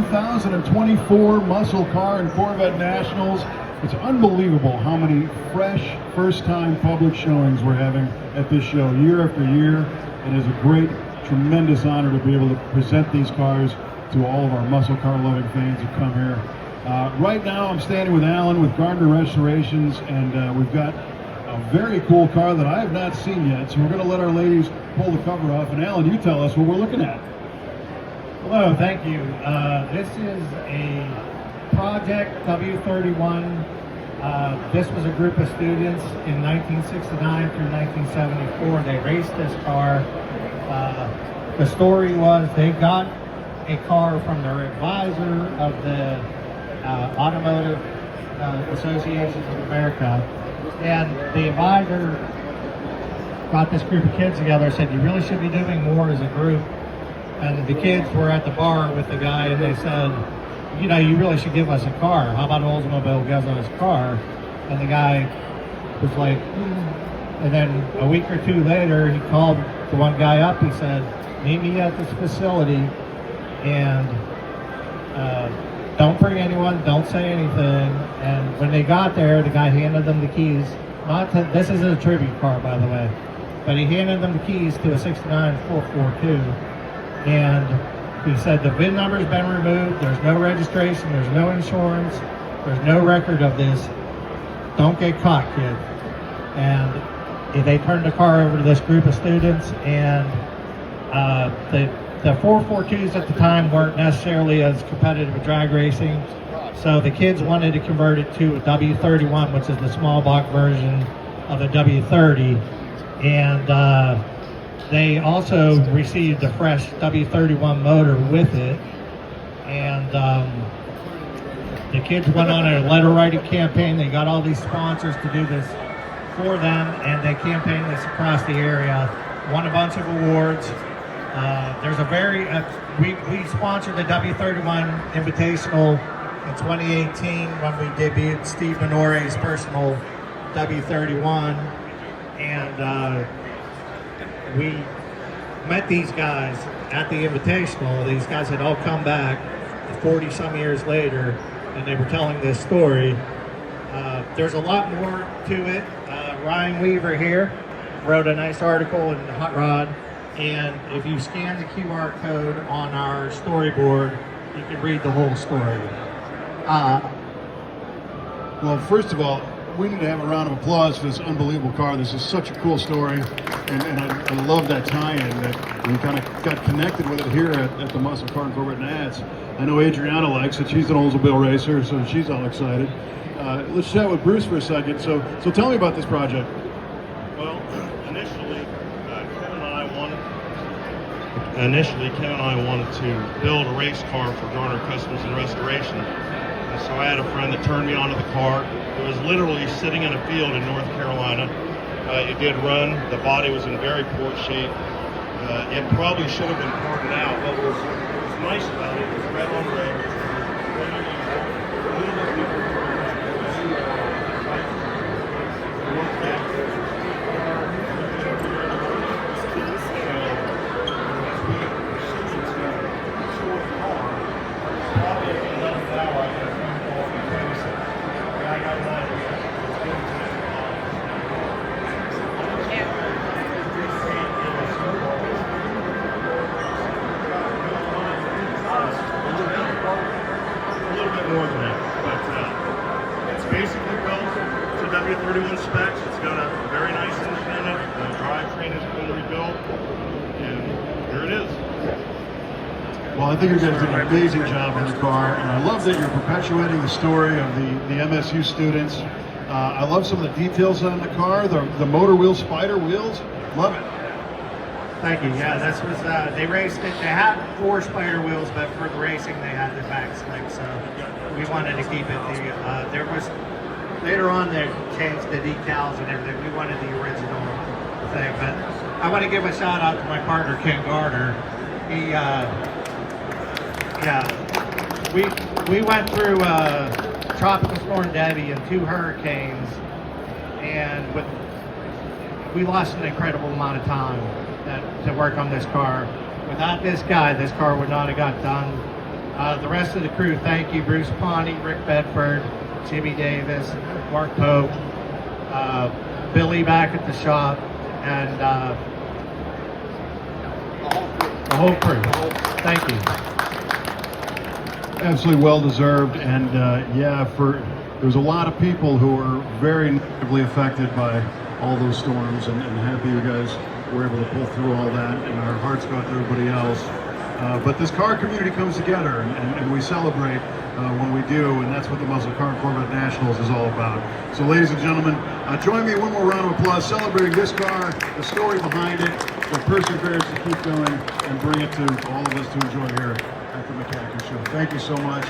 2024 Muscle Car and Corvette Nationals. It's unbelievable how many fresh, first-time public showings we're having at this show year after year. It is a great, tremendous honor to be able to present these cars to all of our muscle car loving fans who come here. Right now I'm standing with Alan with Gardner Restorations, and we've got a very cool car that I have not seen yet, so we're going to let our ladies pull the cover off. And Alan, you tell us what we're looking at. Hello, thank you. This is a Project W31. This was a group of students in 1969 through 1974. They raced this car. The story was they got a car from their advisor of the Automotive Associations of America, and the advisor got this group of kids together and said, you really should be doing more as a group. And the kids were at the bar with the guy, and they said, you know, you really should give us a car. How about Oldsmobile gives us a car? And the guy was like, And then a week or two later, he called the one guy up. He said, meet me at this facility, and don't bring anyone, don't say anything. And when they got there, the guy handed them the keys. This is a tribute car, by the way, but he handed them the keys to a 69 442. And he said, the VIN number's been removed, there's no registration, there's no insurance, there's no record of this. Don't get caught, kid. And they turned the car over to this group of students, and the 442s at the time weren't necessarily as competitive with drag racing, so the kids wanted to convert it to a W31, which is the small block version of a W30, and they also received a fresh W31 motor with it. And the kids went on a letter writing campaign. They got all these sponsors to do this for them, and they campaigned this across the area, won a bunch of awards. There's a very, we sponsored the W31 Invitational in 2018 when we debuted Steve Minore's personal W31, and we met these guys at the Invitational. These guys had all come back 40 some years later, and they were telling this story. There's a lot more to it. Ryan Weaver here wrote a nice article in Hot Rod, and if you scan the QR code on our storyboard, you can read the whole story. Well, first of all, we need to have a round of applause for this unbelievable car. This is such a cool story, and I love that tie-in that we kind of got connected with it here at the Muscle Car and Corvette Nats. I know Adriana likes it. She's an Oldsmobile racer, so she's all excited. Let's chat with Bruce for a second. So tell me about this project. Well, initially, Ken and I wanted to build a race car for Garner Customs and Restoration. And so I had a friend that turned me onto the car. It was literally sitting in a field in North Carolina. It did run. The body was in very poor shape. It probably should have been parted out. What was nice about it was red on red. A little bit different. W31 specs. It's got a very nice independent. The drivetrain has been rebuilt, and here it is. Well, I think you guys did an amazing job on the car, and I love that you're perpetuating the story of the MSU students. I love some of the details on the car, the motor wheel spider wheels. Love it. Thank you. Yeah, this was, they raced it. They had 4 spider wheels, but for the racing, they had the back slick, so we wanted to keep it. There was, later on, they changed the decals and everything. We wanted the original thing, but I want to give a shout out to my partner, Ken Gardner. He, we went through Tropical Storm Debbie and 2 hurricanes, and we lost an incredible amount of time to work on this car. Without this guy, this car would not have got done. The rest of the crew, thank you. Bruce Pawnee, Rick Bedford, Jimmy Davis, Mark Pope, Billy back at the shop, and the whole crew. Thank you. Absolutely well deserved, and there's a lot of people who are very negatively affected by all those storms, and happy you guys were able to pull through all that, and our hearts go out to everybody else. But this car community comes together, and we celebrate when we do, and that's what the Muscle Car and Corvette Nationals is all about. So ladies and gentlemen, join me in one more round of applause celebrating this car, the story behind it, the perseverance to keep going and bring it to all of us to enjoy here at the MCACN show. Thank you so much.